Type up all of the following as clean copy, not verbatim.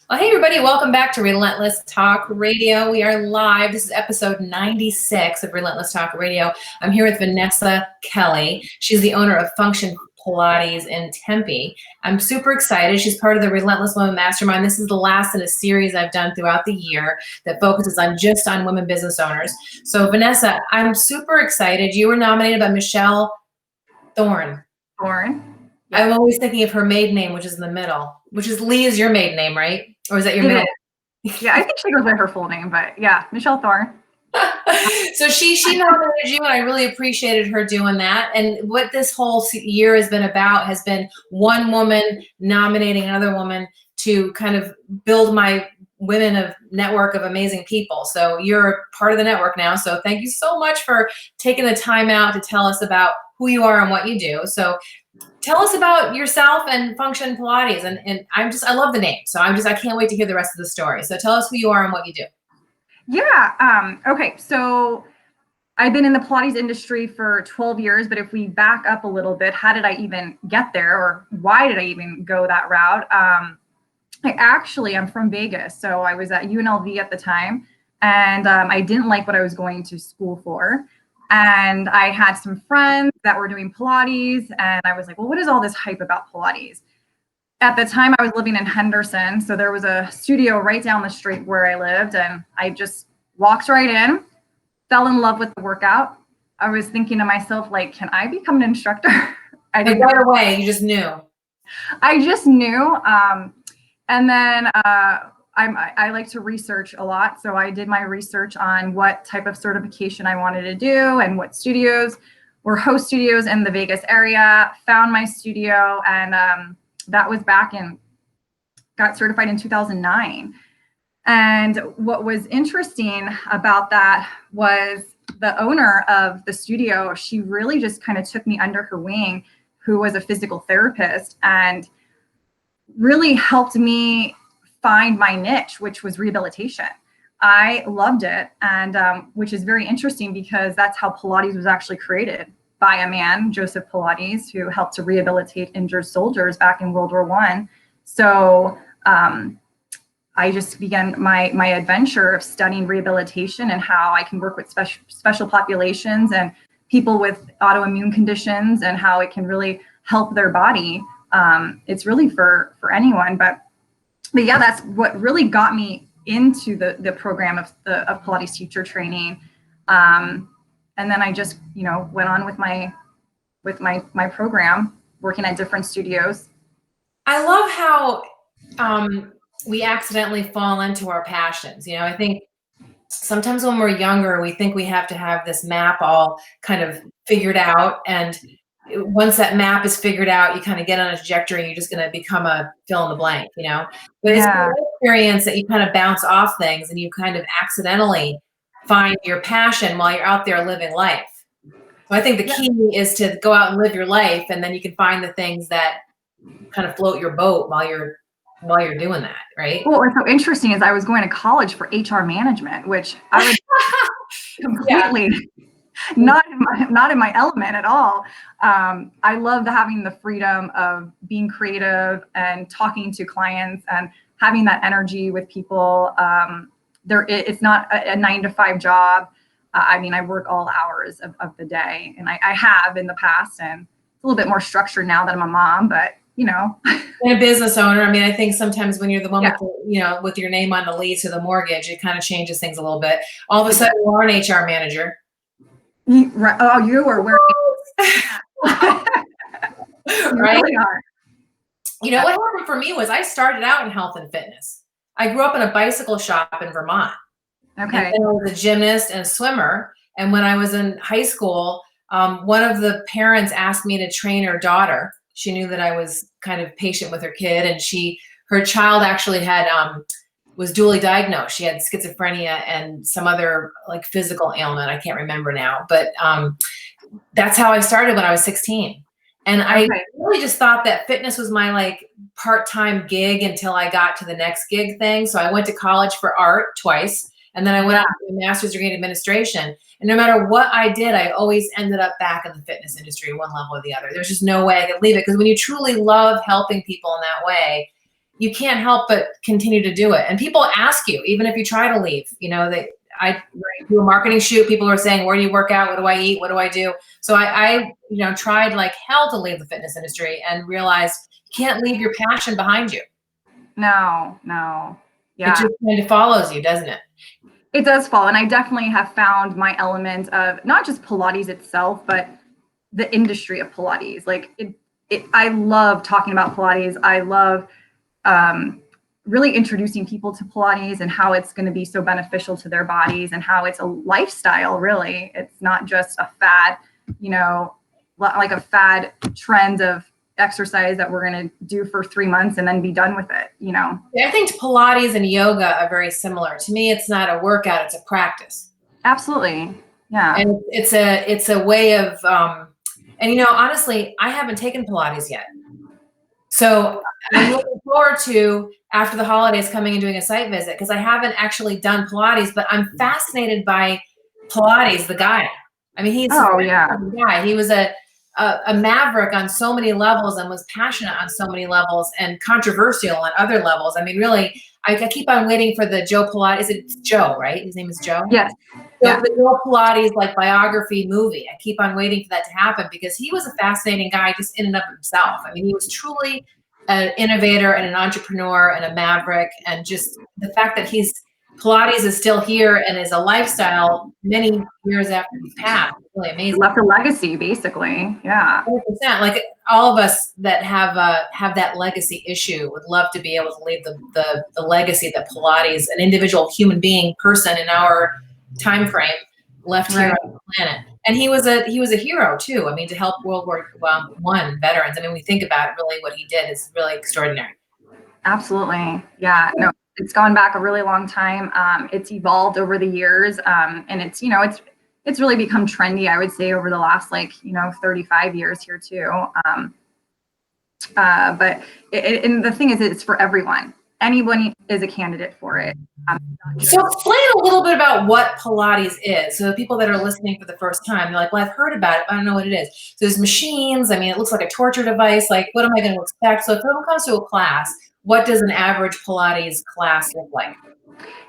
Well, hey, everybody. Welcome back to Relentless Talk Radio. We are live. This is episode 96 of Relentless Talk Radio. I'm here with Vanessa Kelly. She's the owner of Function Pilates in Tempe. I'm super excited. She's part of the Relentless Women Mastermind. This is the last in a series I've done throughout the year that focuses on just on women business owners. So, Vanessa, I'm super excited. You were nominated by Michelle Thorne. I'm always thinking of her maiden name, which is in the middle, which is Lee is your maiden name, right? Or is that your middle? Yeah, I think she goes by her full name, but yeah, Michelle Thorne. So she nominated you, and I really appreciated her doing that. And what this whole year has been about has been one woman nominating another woman to kind of build my network of amazing people. So you're part of the network now. So thank you so much for taking the time out to tell us about who you are and what you do. So tell us about yourself and Function Pilates. And I love the name. So I can't wait to hear the rest of the story. So tell us who you are and what you do. Yeah. Okay. So I've been in the Pilates industry for 12 years, but if we back up a little bit, how did I even get there, or why did I even go that route? I'm from Vegas. So I was at UNLV at the time, and I didn't like what I was going to school for. And I had some friends that were doing Pilates, and I was like, well, what is all this hype about Pilates? At the time, I was living in Henderson, so there was a studio right down the street where I lived, and I just walked right in, fell in love with the workout. I was thinking to myself, like, can I become an instructor? I didn't right away, you just knew. I just knew. And then I like to research a lot, so I did my research on what type of certification I wanted to do and what studios were host studios in the Vegas area. Found my studio, and that was got certified in 2009. And what was interesting about that was the owner of the studio, she really just kind of took me under her wing, who was a physical therapist, and really helped me find my niche, which was rehabilitation. I loved it, and which is very interesting because that's how Pilates was actually created, by a man, Joseph Pilates, who helped to rehabilitate injured soldiers back in World War I. So I just began my adventure of studying rehabilitation and how I can work with special populations and people with autoimmune conditions, and how it can really help their body. It's really for anyone, but yeah, that's what really got me into the program of Pilates teacher training. And then I just, went on with my program, working at different studios. I love how we accidentally fall into our passions. I think sometimes when we're younger, we think we have to have this map all kind of figured out. And once that map is figured out, you kind of get on a trajectory and you're just going to become a fill in the blank, But it's an experience that you kind of bounce off things and you kind of accidentally find your passion while you're out there living life. So I think the key is to go out and live your life, and then you can find the things that kind of float your boat while you're doing that, right? Well, what's so interesting is I was going to college for HR management, which I was completely not in my element at all. I loved having the freedom of being creative and talking to clients and having that energy with people. It's not a 9-to-5 job. I work all hours of the day, and I have in the past, and it's a little bit more structured now that I'm a mom, but and a business owner. I think sometimes when you're the one with your name on the lease or the mortgage, it kind of changes things a little bit. All of a sudden, you are an HR manager. Right. Oh, you were wearing. Right. Really are. What happened for me was I started out in health and fitness. I grew up in a bicycle shop in Vermont. Okay. And I was a gymnast and a swimmer. And when I was in high school, one of the parents asked me to train her daughter. She knew that I was kind of patient with her kid, and her child actually was dually diagnosed. She had schizophrenia and some other physical ailment. I can't remember now, but that's how I started when I was 16. And I really just thought that fitness was my part-time gig until I got to the next gig thing. So I went to college for art twice. And then I went out to a master's degree in administration. And no matter what I did, I always ended up back in the fitness industry, one level or the other. There's just no way I could leave it. Because when you truly love helping people in that way, you can't help but continue to do it. And people ask you, even if you try to leave, I do a marketing shoot. People are saying, where do you work out? What do I eat? What do I do? So I tried like hell to leave the fitness industry and realized you can't leave your passion behind you. No. Yeah. It just kind of follows you, doesn't it? It does fall. And I definitely have found my element of not just Pilates itself, but the industry of Pilates. Like I love talking about Pilates. I love really introducing people to Pilates and how it's going to be so beneficial to their bodies and how it's a lifestyle, really. It's not just a fad, like a fad trend of exercise that we're going to do for 3 months and then be done with it, I think Pilates and yoga are very similar. To me, it's not a workout, it's a practice. Absolutely. Yeah. And it's a way of, and honestly, I haven't taken Pilates yet. So I'm looking forward to, after the holidays, coming and doing a site visit, because I haven't actually done Pilates, but I'm fascinated by Pilates, the guy. I mean, he's a guy. He was a maverick on so many levels and was passionate on so many levels and controversial on other levels. I mean, really, I keep on waiting for the Joe Pilates. Is it Joe, right? His name is Joe? Yes. So the Joe Pilates biography movie. I keep on waiting for that to happen because he was a fascinating guy just in and of himself. I mean, he was truly an innovator and an entrepreneur and a maverick, and just the fact that Pilates is still here and is a lifestyle many years after he's passed. It's really amazing. He left a legacy, basically. Yeah. 100%. Like all of us that have that legacy issue would love to be able to leave the legacy that Pilates, an individual human being person in our time frame, left here on the planet. And he was a hero too. I mean, to help World War I veterans. I mean, we think about really what he did is really extraordinary. Absolutely. Yeah. No, it's gone back a really long time. It's evolved over the years. And it's really become trendy, I would say, over the last 35 years here too. But and the thing is, it's for everyone. Anyone is a candidate for it. So explain a little bit about what Pilates is. So the people that are listening for the first time, they're like, well, I've heard about it, but I don't know what it is. So there's machines. I mean, it looks like a torture device. Like, what am I going to expect? So if someone comes to a class, what does an average Pilates class look like?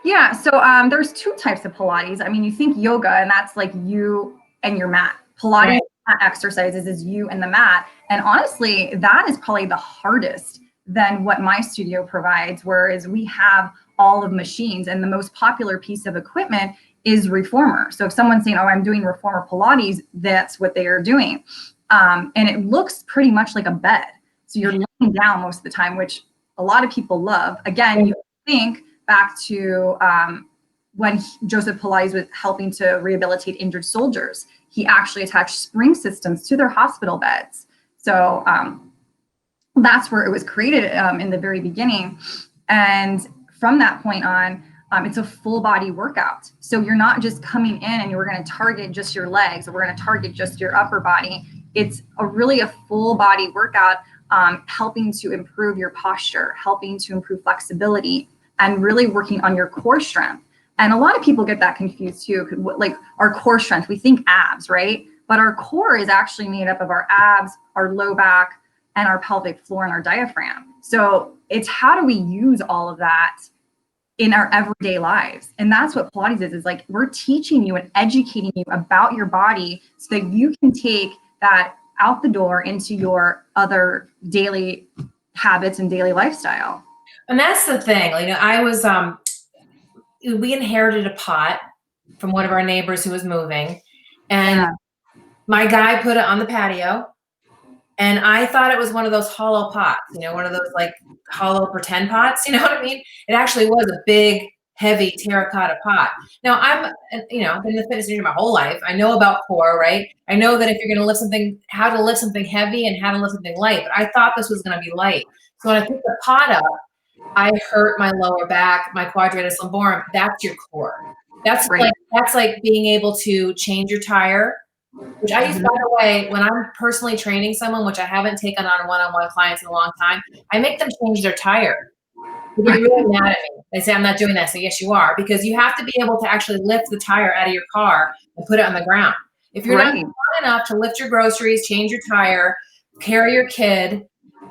Yeah. So there's two types of Pilates. I mean, you think yoga, and that's like you and your mat. Pilates exercises is you and the mat. And honestly, that is probably the hardest than what my studio provides, whereas we have all of machines, and the most popular piece of equipment is reformer. So if someone's saying, oh, I'm doing reformer Pilates, that's what they are doing. And it looks pretty much like a bed. So you're laying down most of the time, which a lot of people love. Again, you think back to when Joseph Pilates was helping to rehabilitate injured soldiers. He actually attached spring systems to their hospital beds. So that's where it was created in the very beginning. And from that point on, it's a full body workout. So you're not just coming in and you're going to target just your legs, or we're going to target just your upper body. It's really a full body workout, helping to improve your posture, helping to improve flexibility, and really working on your core strength. And a lot of people get that confused too. Like our core strength, we think abs, right? But our core is actually made up of our abs, our low back, and our pelvic floor and our diaphragm. So it's how do we use all of that in our everyday lives? And that's what Pilates is like, we're teaching you and educating you about your body so that you can take that out the door into your other daily habits and daily lifestyle. And that's the thing. I was, we inherited a pot from one of our neighbors who was moving, and my guy put it on the patio. And I thought it was one of those hollow pots, one of those like hollow pretend pots, you know what I mean? It actually was a big, heavy terracotta pot. Now I've been in the fitness industry my whole life. I know about core, right? I know that if you're going to lift something, how to lift something heavy and how to lift something light, but I thought this was going to be light. So when I picked the pot up, I hurt my lower back, my quadratus lumborum. That's your core. That's like being able to change your tire. Which I use, by the way, when I'm personally training someone, which I haven't taken on one-on-one clients in a long time, I make them change their tire. They get really mad at me. They say, I'm not doing that. So yes, you are, because you have to be able to actually lift the tire out of your car and put it on the ground. If you're not strong enough to lift your groceries, change your tire, carry your kid,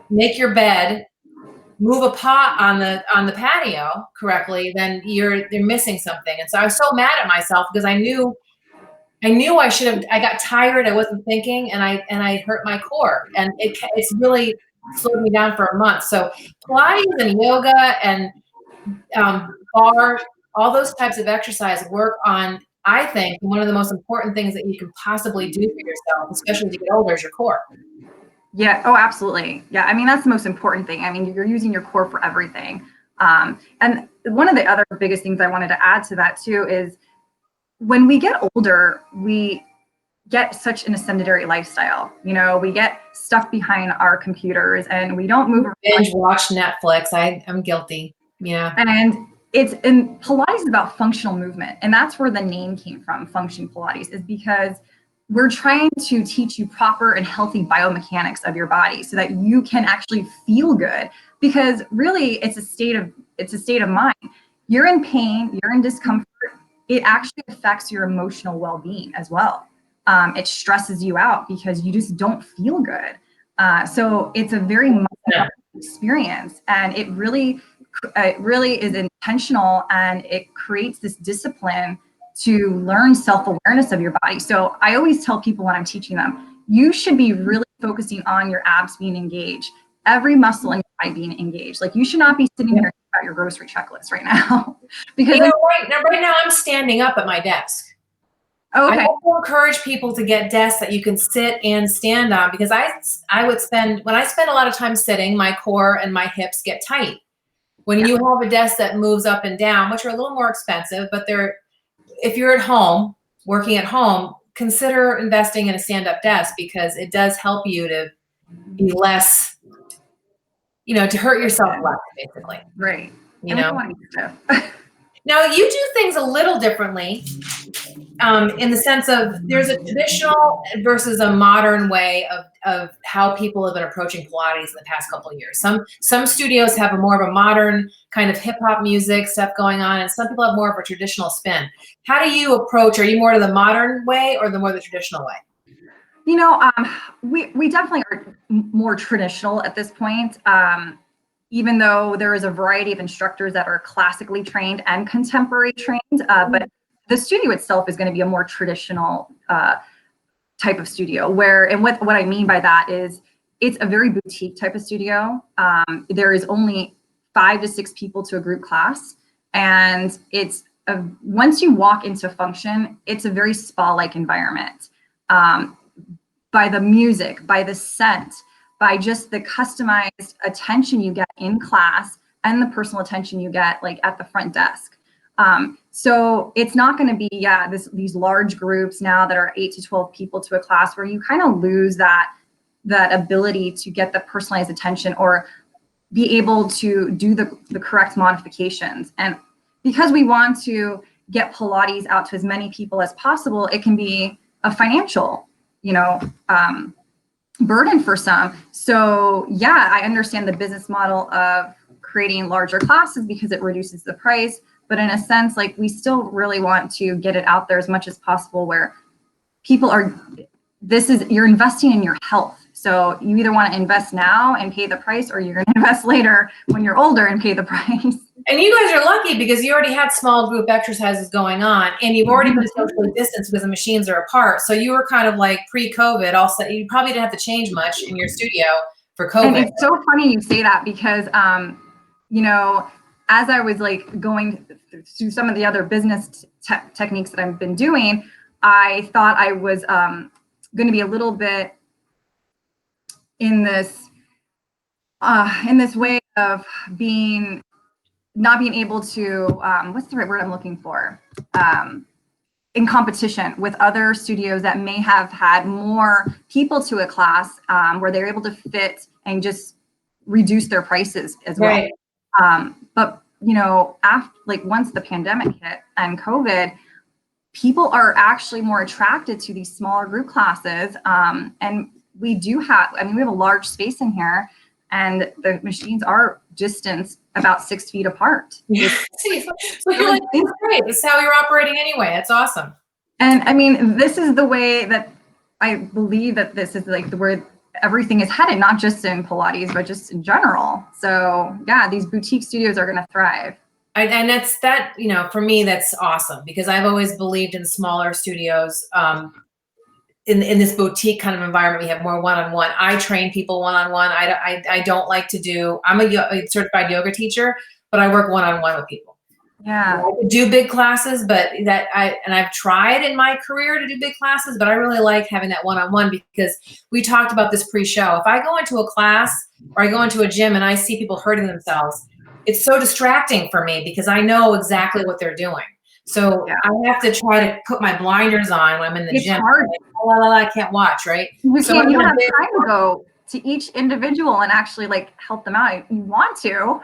make your bed, move a pot on the patio correctly, then they're missing something. And so I was so mad at myself because I knew I should have. I got tired. I wasn't thinking, and I hurt my core, and it's really slowed me down for a month. So Pilates and yoga and bar, all those types of exercise work on, I think, one of the most important things that you can possibly do for yourself, especially as you get older, is your core. Yeah. Oh, absolutely. Yeah. I mean, that's the most important thing. I mean, you're using your core for everything. And one of the other biggest things I wanted to add to that too is when we get older, we get such an sedentary lifestyle. You know, we get stuck behind our computers and we don't move around. Binge watch Netflix. I'm guilty. Yeah. And Pilates is about functional movement. And that's where the name came from, Function Pilates, is because we're trying to teach you proper and healthy biomechanics of your body so that you can actually feel good. Because really it's a state of mind. You're in pain, you're in discomfort. It actually affects your emotional well-being as well. It stresses you out because you just don't feel good. So it's a very experience, and it really is intentional, and it creates this discipline to learn self-awareness of your body. So I always tell people when I'm teaching them, you should be really focusing on your abs being engaged, every muscle in your body being engaged. Like you should not be sitting here about your grocery checklist right now. Because right now I'm standing up at my desk. Okay. I also encourage people to get desks that you can sit and stand on, because when I spend a lot of time sitting, my core and my hips get tight. When you have a desk that moves up and down, which are a little more expensive, but if you're at home, working at home, consider investing in a stand-up desk, because it does help you to be less, to hurt yourself less, basically. Right. You know? Now, you do things a little differently, in the sense of there's a traditional versus a modern way of how people have been approaching Pilates in the past couple of years. Some studios have more of a modern kind of hip hop music stuff going on, and some people have more of a traditional spin. How do you approach? Are you more to the modern way or the more the traditional way? We definitely are more traditional at this point. Even though there is a variety of instructors that are classically trained and contemporary trained, but the studio itself is going to be a more traditional type of studio, and what I mean by that is it's a very boutique type of studio. There is only 5 to 6 people to a group class, and once you walk into Function, it's a very spa-like environment. By the music, by the scent, by just the customized attention you get in class and the personal attention you get like at the front desk. So it's not going to be, these large groups now that are 8 to 12 people to a class, where you kind of lose that ability to get the personalized attention or be able to do the correct modifications. And because we want to get Pilates out to as many people as possible, it can be a financial, burden for some. So I understand the business model of creating larger classes because it reduces the price, but in a sense, like we still really want to get it out there as much as possible, where people you're investing in your health. So you either want to invest now and pay the price, or you're going to invest later when you're older and pay the price. And you guys are lucky because you already had small group exercises going on, and you've already been socially distanced because the machines are apart. So you were kind of like pre-COVID. Also, you probably didn't have to change much in your studio for COVID. And it's so funny you say that, because as I was like going through some of the other business techniques that I've been doing, I thought I was going to be a little bit in this way of not being able to, what's the right word I'm looking for? In competition with other studios that may have had more people to a class, where they're able to fit and just reduce their prices as well. Right. But after, like, once the pandemic hit and COVID, people are actually more attracted to these smaller group classes. And we have a large space in here, and the machines are distanced about 6 feet apart. So you're like, that's great. This is how you're operating anyway. That's awesome. And I mean, this is the way that I believe that this is like where everything is headed, not just in Pilates, but just in general. So yeah, these boutique studios are going to thrive. And that's that, you know, for me, that's awesome because I've always believed in smaller studios. In this boutique kind of environment, we have more one-on-one. I train people one-on-one. I don't like to do, I'm a certified yoga teacher, but I work one-on-one with people. Yeah. I could do big classes, but I've tried in my career to do big classes, but I really like having that one-on-one because we talked about this pre-show. If I go into a class or I go into a gym and I see people hurting themselves, it's so distracting for me because I know exactly what they're doing. So I have to try to put my blinders on when I'm in the gym. Hard. Like, I can't watch, right? You don't have time to go to each individual and actually like help them out. You want to.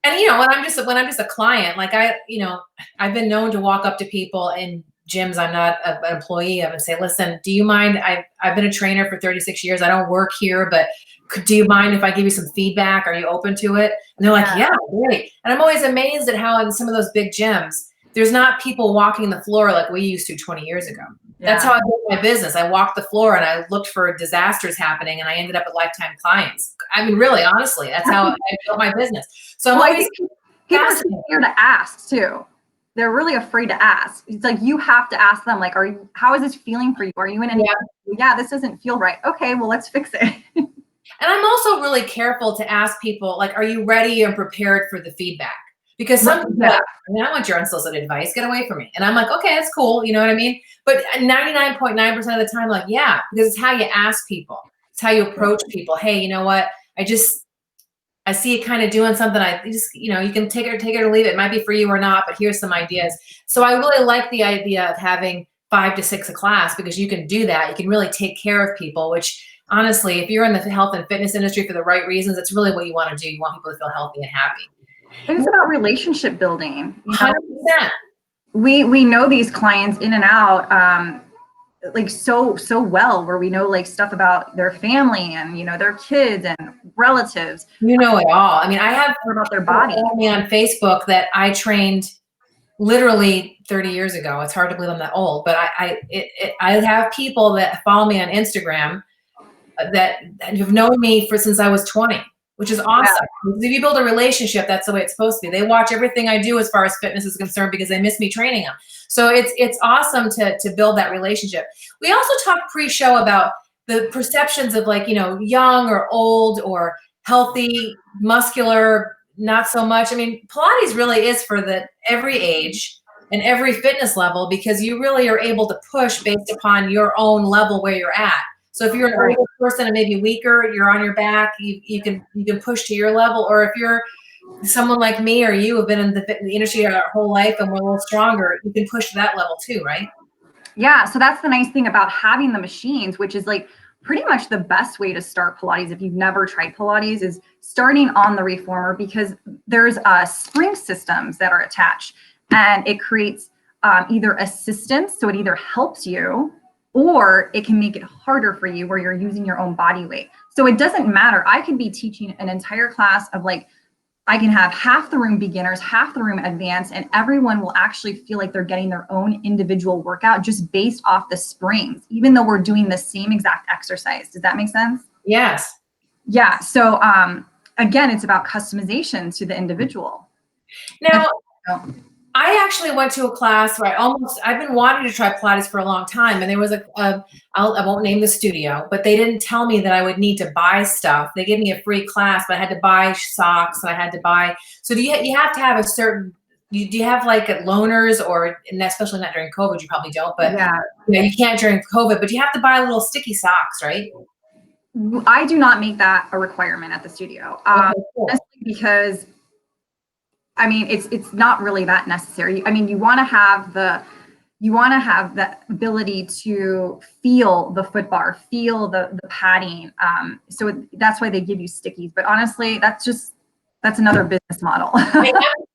And you know, when I'm just a client, like I've been known to walk up to people in gyms I'm not an employee of and say, listen, do you mind? I've been a trainer for 36 years. I don't work here, but do you mind if I give you some feedback? Are you open to it? And they're like, yeah, great. And I'm always amazed at how in some of those big gyms, there's not people walking the floor like we used to 20 years ago. Yeah. That's how I built my business. I walked the floor and I looked for disasters happening and I ended up with lifetime clients. I mean, really, honestly, that's how I built my business. So I'm always people are scared to ask too. They're really afraid to ask. It's like, you have to ask them, like, how is this feeling for you? Are you in any, this doesn't feel right. Okay, well, let's fix it. And I'm also really careful to ask people, like, are you ready and prepared for the feedback? Because some people are like, I want your unsolicited advice, get away from me. And I'm like, okay, that's cool. You know what I mean? But 99.9% of the time, like, yeah, because it's how you ask people. It's how you approach people. Hey, you know what? I see it kind of doing something. You know, you can take it or leave it. It might be for you or not, but here's some ideas. So I really like the idea of having 5 to 6 a class because you can do that. You can really take care of people, which honestly, if you're in the health and fitness industry for the right reasons, that's really what you want to do. You want people to feel healthy and happy. And it's about relationship building. 100%. We know these clients in and out, like so well, where we know like stuff about their family and, you know, their kids and relatives. You know it all. I mean, I have about their body on Facebook that I trained literally 30 years ago. It's hard to believe I'm that old, but I have people that follow me on Instagram that have known me since I was 20. Which is awesome. Yeah. If you build a relationship, that's the way it's supposed to be. They watch everything I do as far as fitness is concerned because they miss me training them. So it's awesome to build that relationship. We also talked pre-show about the perceptions of, like, you know, young or old or healthy, muscular, not so much. I mean, Pilates really is for every age and every fitness level because you really are able to push based upon your own level where you're at. So if you're an older person and maybe weaker, you're on your back, you can push to your level. Or if you're someone like me or you have been in the industry our whole life and we're a little stronger, you can push to that level too, right? Yeah, so that's the nice thing about having the machines, which is like pretty much the best way to start Pilates if you've never tried Pilates, is starting on the reformer, because there's spring systems that are attached and it creates either assistance, so it either helps you or it can make it harder for you where you're using your own body weight. So it doesn't matter. I could be teaching an entire class of, like, I can have half the room beginners, half the room advanced, and everyone will actually feel like they're getting their own individual workout just based off the springs, even though we're doing the same exact exercise. Does that make sense? Yes. Yeah. So again, it's about customization to the individual. Now, I actually went to a class where I've been wanting to try Pilates for a long time. And there was I won't name the studio, but they didn't tell me that I would need to buy stuff. They gave me a free class, but I had to buy socks and I had to buy. So you have to have a certain, do you have like loaners, or, and especially not during COVID, you probably don't, but yeah, you can't during COVID, but you have to buy little sticky socks, right? I do not make that a requirement at the studio. Cool. Because I mean, it's not really that necessary. I mean, you want to have the ability to feel the foot bar, feel the padding. So that's why they give you stickies. But honestly, that's another business model. I'm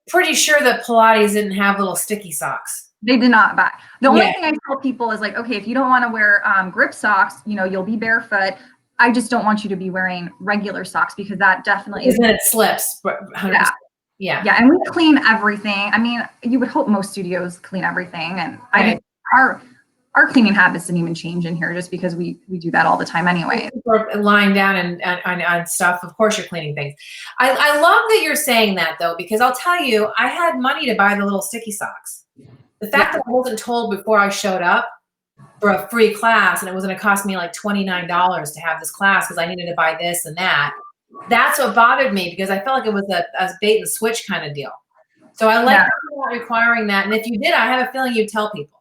pretty sure that Pilates didn't have little sticky socks. They did not buy. The only thing I tell people is, like, okay, if you don't want to wear grip socks, you know, you'll be barefoot. I just don't want you to be wearing regular socks, because that definitely is. It slips. 100%. Yeah. And we clean everything. I mean, you would hope most studios clean everything. And our cleaning habits didn't even change in here just because we do that all the time anyway. Lying down and on stuff, of course you're cleaning things. I love that you're saying that though, because I'll tell you, I had money to buy the little sticky socks. The fact that I wasn't told before I showed up for a free class and it was going to cost me like $29 to have this class because I needed to buy this and that. That's what bothered me because I felt like it was a bait and switch kind of deal. So I like not requiring that. And if you did, I have a feeling you'd tell people.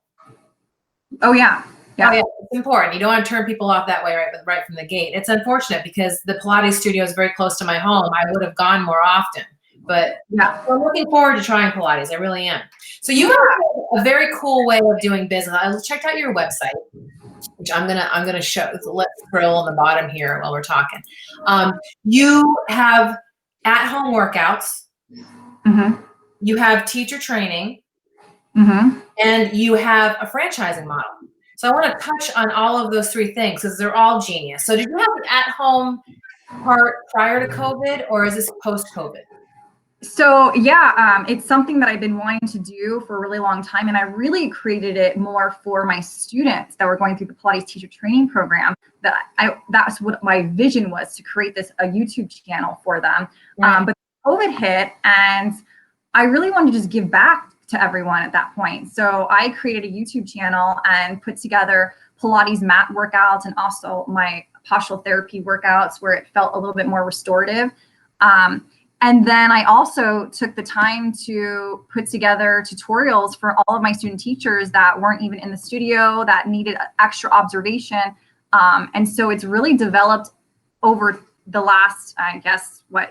Oh yeah. Yeah. Oh, yeah, it's important. You don't want to turn people off that way right from the gate. It's unfortunate because the Pilates studio is very close to my home. I would have gone more often, but I'm looking forward to trying Pilates. I really am. So you have a very cool way of doing business. I checked out your website, which I'm gonna show. Let's scroll on the bottom here while we're talking. You have at-home workouts. Mm-hmm. You have teacher training. Mm-hmm. And you have a franchising model. So I want to touch on all of those three things because they're all genius. So did you have the at-home part prior to COVID or is this post-COVID? So it's something that I've been wanting to do for a really long time. And I really created it more for my students that were going through the Pilates teacher training program. That's what my vision was, to create a YouTube channel for them. Right. But COVID hit and I really wanted to just give back to everyone at that point. So I created a YouTube channel and put together Pilates mat workouts and also my postural therapy workouts where it felt a little bit more restorative. And then I also took the time to put together tutorials for all of my student teachers that weren't even in the studio, that needed extra observation. And so it's really developed over the last,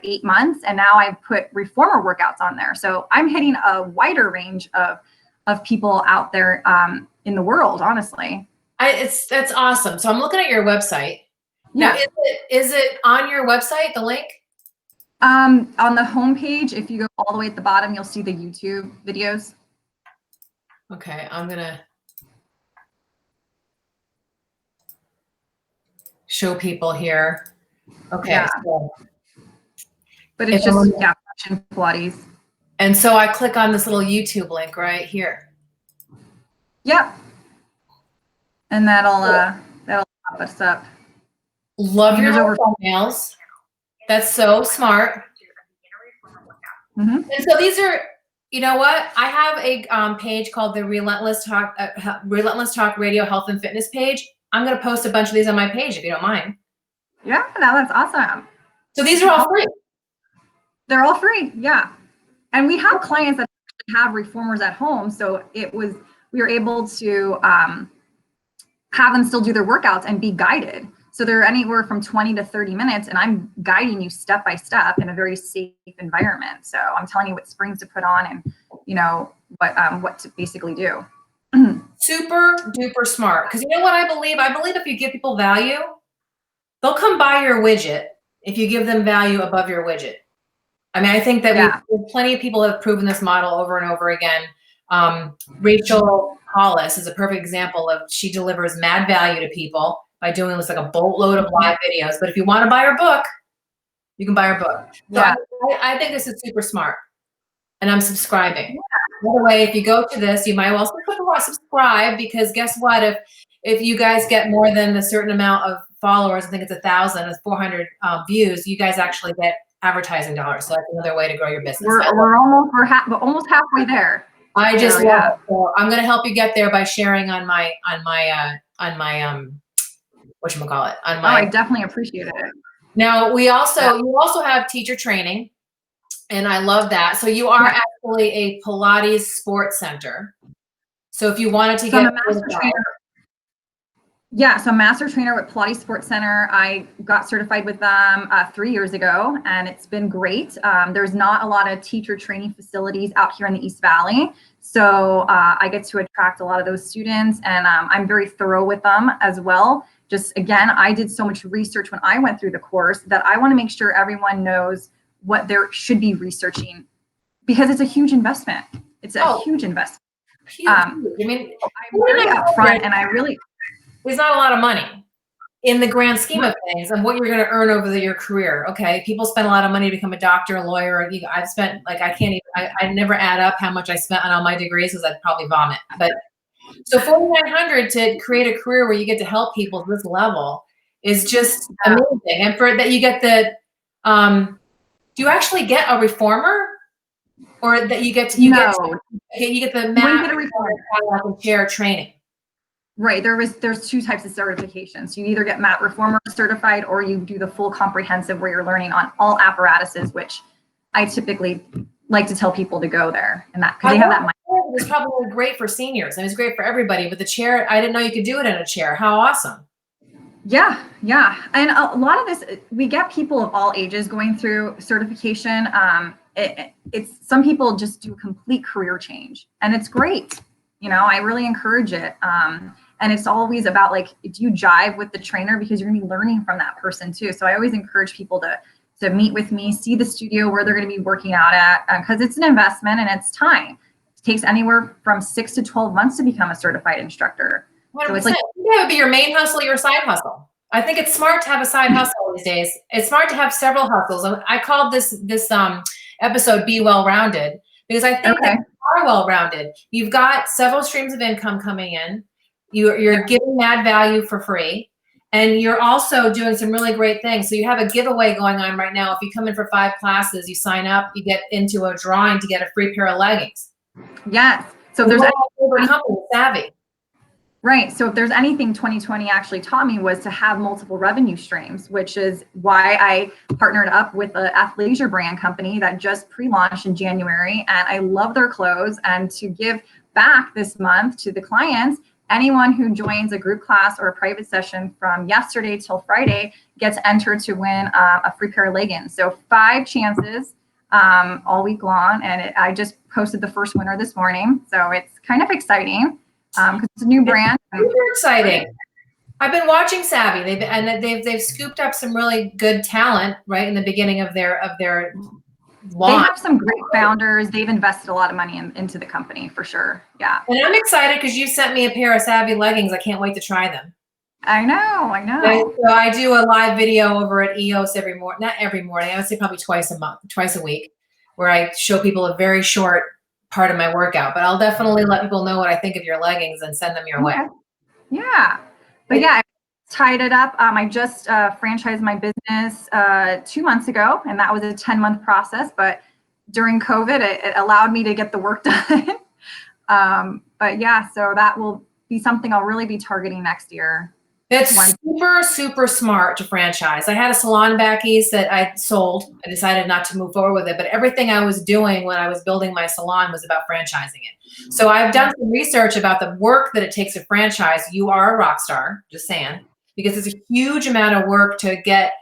8 months. And now I've put reformer workouts on there. So I'm hitting a wider range of people out there in the world, honestly. That's awesome. So I'm looking at your website. Now, is it on your website, the link? On the homepage, if you go all the way at the bottom, you'll see the YouTube videos. Okay, I'm gonna show people here. Okay, Yeah. so, But it's just Function Pilates. And so I click on this little YouTube link right here. Yep. And that'll pop us up. Love your thumbnails. That's so smart. Mm-hmm. And so these are, you know what? I have a page called the Relentless Talk Radio Health and Fitness page. I'm going to post a bunch of these on my page if you don't mind. Yeah, that's awesome. So these are all free. They're all free. Yeah. And we have clients that have reformers at home. So we were able to have them still do their workouts and be guided. So they're anywhere from 20 to 30 minutes and I'm guiding you step by step in a very safe environment. So I'm telling you what springs to put on and what to basically do. Super duper smart. Because you know what I believe? I believe if you give people value, they'll come buy your widget if you give them value above your widget. I mean, I think that plenty of people have proven this model over and over again. Rachel Hollis is a perfect example of, she delivers mad value to people by doing this like a boatload of live videos. But if you want to buy her book, you can buy her book. So I think this is super smart. And I'm subscribing. By the way, if you go to this, you might also subscribe because guess what? If you guys get more than a certain amount of followers, I think it's 1,000, it's 400 views, you guys actually get advertising dollars. So that's another way to grow your business. We're almost halfway there. I just love it. So I'm going to help you get there by sharing on my whatchamacallit, on my. I definitely appreciate it. Now you also have teacher training, and I love that. So you are actually a Pilates sports center. So if you wanted to get a master trainer. Yeah, so master trainer with Pilates Sports Center. I got certified with them 3 years ago, and it's been great. There's not a lot of teacher training facilities out here in the East Valley. So I get to attract a lot of those students, and I'm very thorough with them as well. Just again, I did so much research when I went through the course that I want to make sure everyone knows what they should be researching because it's a huge investment. It's a huge investment. Huge. I mean, I'm very upfront, and I really. There's not a lot of money in the grand scheme of things and what you're going to earn over your career. Okay. People spend a lot of money to become a doctor, a lawyer. I've spent I never add up how much I spent on all my degrees because I'd probably vomit, but So 4,900 to create a career where you get to help people at this level is just amazing. And for that, you get the, do you actually get a reformer, or that you get you get the mat and chair training? Right. There's two types of certifications. You either get mat reformer certified, or you do the full comprehensive where you're learning on all apparatuses, which I typically like to tell people to go there, and that because they have that mindset. It's probably great for seniors, and it's great for everybody. With the chair, I didn't know you could do it in a chair. How awesome! Yeah, and a lot of this, we get people of all ages going through certification. It's some people just do a complete career change, and it's great. I really encourage it. And it's always about, like, do you jive with the trainer, because you're gonna be learning from that person too. So I always encourage people to meet with me, see the studio where they're gonna be working out at, because it's an investment and it's time. It takes anywhere from 6 to 12 months to become a certified instructor. 100%. So it's like, that would be your main hustle, your side hustle. I think it's smart to have a side hustle these days. It's smart to have several hustles. I called this episode "Be Well-Rounded," because I think that you are well-rounded. You've got several streams of income coming in. You're giving mad value for free, and you're also doing some really great things. So you have a giveaway going on right now. If you come in for 5 classes, you sign up, you get into a drawing to get a free pair of leggings. Yes. So if there's company savvy. Right. So if there's anything 2020 actually taught me, was to have multiple revenue streams, which is why I partnered up with an athleisure brand company that just pre-launched in January. And I love their clothes. And to give back this month to the clients, anyone who joins a group class or a private session from yesterday till Friday gets entered to win a free pair of leggings. So 5 chances all week long. And I just posted the first winner this morning. So it's kind of exciting because it's a new brand. Super exciting. I've been watching Savvy. They've scooped up some really good talent right in the beginning of their launch. They have some great founders. They've invested a lot of money into the company for sure. Yeah. And I'm excited because you sent me a pair of Savvy leggings. I can't wait to try them. I know. So I do a live video over at EOS every morning. Not every morning. I would say probably twice a week, where I show people a very short part of my workout. But I'll definitely let people know what I think of your leggings and send them your way. Yeah. But yeah, I tied it up. I just franchised my business 2 months ago, and that was a 10-month process. But during COVID, it allowed me to get the work done. But yeah, so that will be something I'll really be targeting next year. It's super, super smart to franchise. I had a salon back east that I sold. I decided not to move forward with it, but everything I was doing when I was building my salon was about franchising it. So I've done some research about the work that it takes to franchise. You are a rock star, just saying, because it's a huge amount of work to get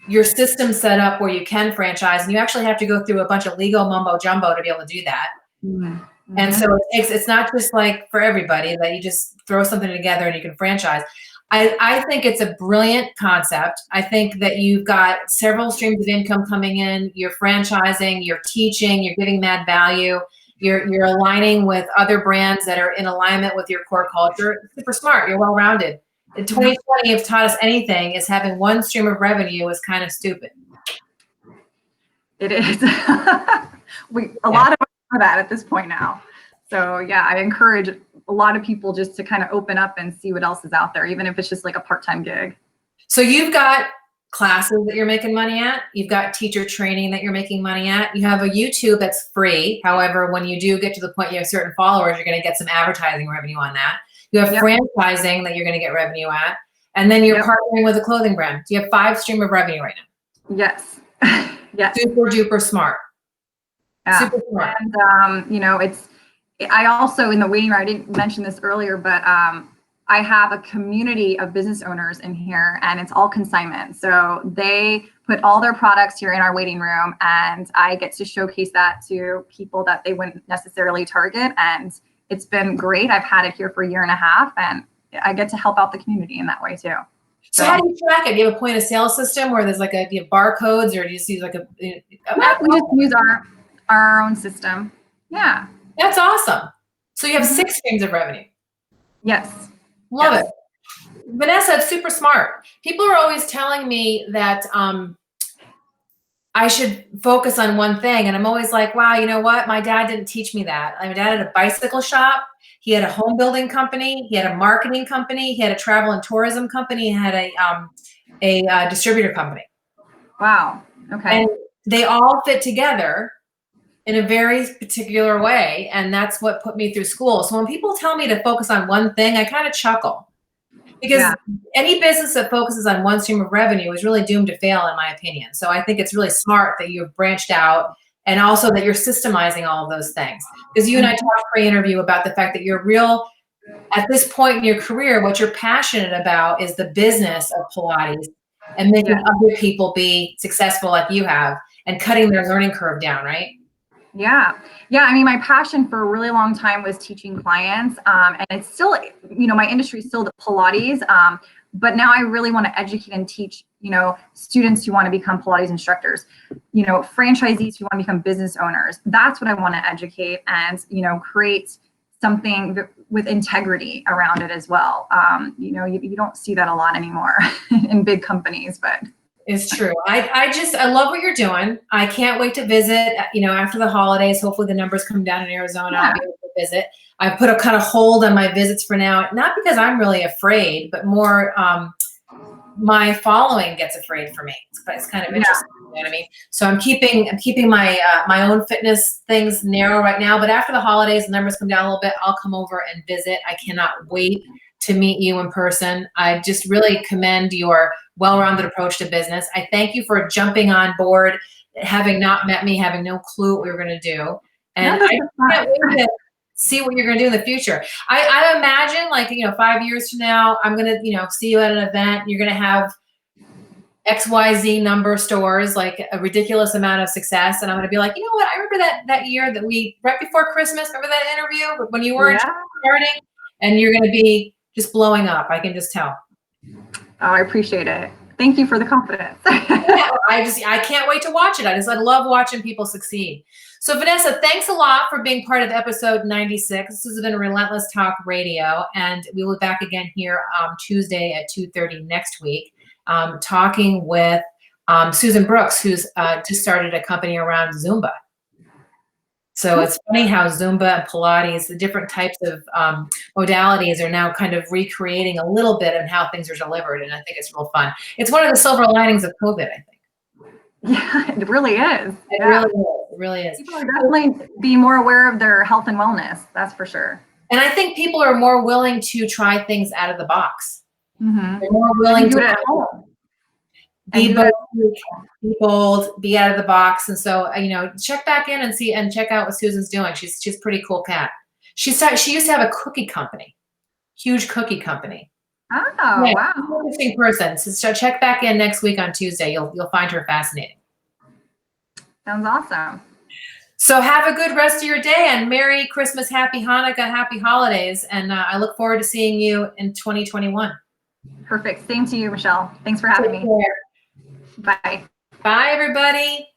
your system set up where you can franchise, and you actually have to go through a bunch of legal mumbo jumbo to be able to do that. Mm-hmm. And so it's not just like for everybody that you just throw something together and you can franchise. I think it's a brilliant concept. I think that you've got several streams of income coming in. You're franchising, you're teaching, you're giving mad value. You're aligning with other brands that are in alignment with your core culture. It's super smart. You're well-rounded. In 2020, if taught us anything, is having one stream of revenue is kind of stupid. It is. A lot of us know that at this point now. So yeah, I encourage a lot of people just to kind of open up and see what else is out there, even if it's just like a part-time gig. So you've got classes that you're making money at. You've got teacher training that you're making money at. You have a YouTube that's free. However, when you do get to the point you have certain followers, you're going to get some advertising revenue on that. You have franchising that you're going to get revenue at. And then you're partnering with a clothing brand. So you have 5 streams of revenue right now. Yes. Yes. Super duper smart. Yeah. Super smart. And, I also, in the waiting room, I didn't mention this earlier, but I have a community of business owners in here, and it's all consignment. So they put all their products here in our waiting room, and I get to showcase that to people that they wouldn't necessarily target. And it's been great. I've had it here for 1.5 years, and I get to help out the community in that way too. So how do you track it? Do you have a point of sale system where there's like do you have barcodes, or do you use like we just use our own system. Yeah. That's awesome. So you have 6 streams of revenue. Yes. Love it. Vanessa, it's super smart. People are always telling me that I I should focus on one thing. And I'm always like, wow, you know what? My dad didn't teach me that. My dad had a bicycle shop. He had a home building company. He had a marketing company. He had a travel and tourism company. He had a distributor company. Wow. Okay. And they all fit together in a very particular way. And that's what put me through school. So when people tell me to focus on one thing, I kind of chuckle. Because any business that focuses on one stream of revenue is really doomed to fail, in my opinion. So I think it's really smart that you've branched out and also that you're systemizing all of those things. Because you and I talked pre-interview about the fact that you're real, at this point in your career, what you're passionate about is the business of Pilates and making other people be successful like you have and cutting their learning curve down, right? Yeah. I mean, my passion for a really long time was teaching clients. And it's still, my industry is still the Pilates. But now I really want to educate and teach, students who want to become Pilates instructors, franchisees who want to become business owners. That's what I want to educate and, create something with integrity around it as well. You don't see that a lot anymore in big companies, but. It's true. I love what you're doing. I can't wait to visit, after the holidays. Hopefully the numbers come down in Arizona. I'll be able to visit. I put a kind of hold on my visits for now, not because I'm really afraid, but more my following gets afraid for me. It's kind of interesting. You know what I mean? So I'm keeping my my own fitness things narrow right now, but after the holidays, the numbers come down a little bit, I'll come over and visit. I cannot wait to meet you in person. I just really commend your well-rounded approach to business. I thank you for jumping on board, having not met me, having no clue what we were going to do. And I can't wait to see what you're going to do in the future. I imagine 5 years from now, I'm going to, see you at an event. You're going to have XYZ number of stores, like a ridiculous amount of success. And I'm going to be like, you know what? I remember that year that right before Christmas, remember that interview when you weren't starting, and you're going to be just blowing up. I can just tell. Oh, I appreciate it. Thank you for the confidence. I can't wait to watch it. I love watching people succeed. So Vanessa, thanks a lot for being part of episode 96. This has been Relentless Talk Radio, and we will be back again here Tuesday at 2:30 next week, talking with Susan Brooks, who's just started a company around Zumba. So it's funny how Zumba and Pilates, the different types of modalities, are now kind of recreating a little bit of how things are delivered. And I think it's real fun. It's one of the silver linings of COVID, I think. Yeah, it really is. It really is. People are definitely be more aware of their health and wellness. That's for sure. And I think people are more willing to try things out of the box. Mm-hmm. They're more willing to at home. Be bold, be out of the box. And so, check back in and check out what Susan's doing. She's a pretty cool cat. She used to have a cookie company, huge cookie company. Oh, yeah, wow. Interesting person. So check back in next week on Tuesday. You'll find her fascinating. Sounds awesome. So have a good rest of your day, and Merry Christmas, Happy Hanukkah, Happy Holidays. And I look forward to seeing you in 2021. Perfect. Same to you, Michelle. Thanks for having me. Take care. Bye. Bye, everybody.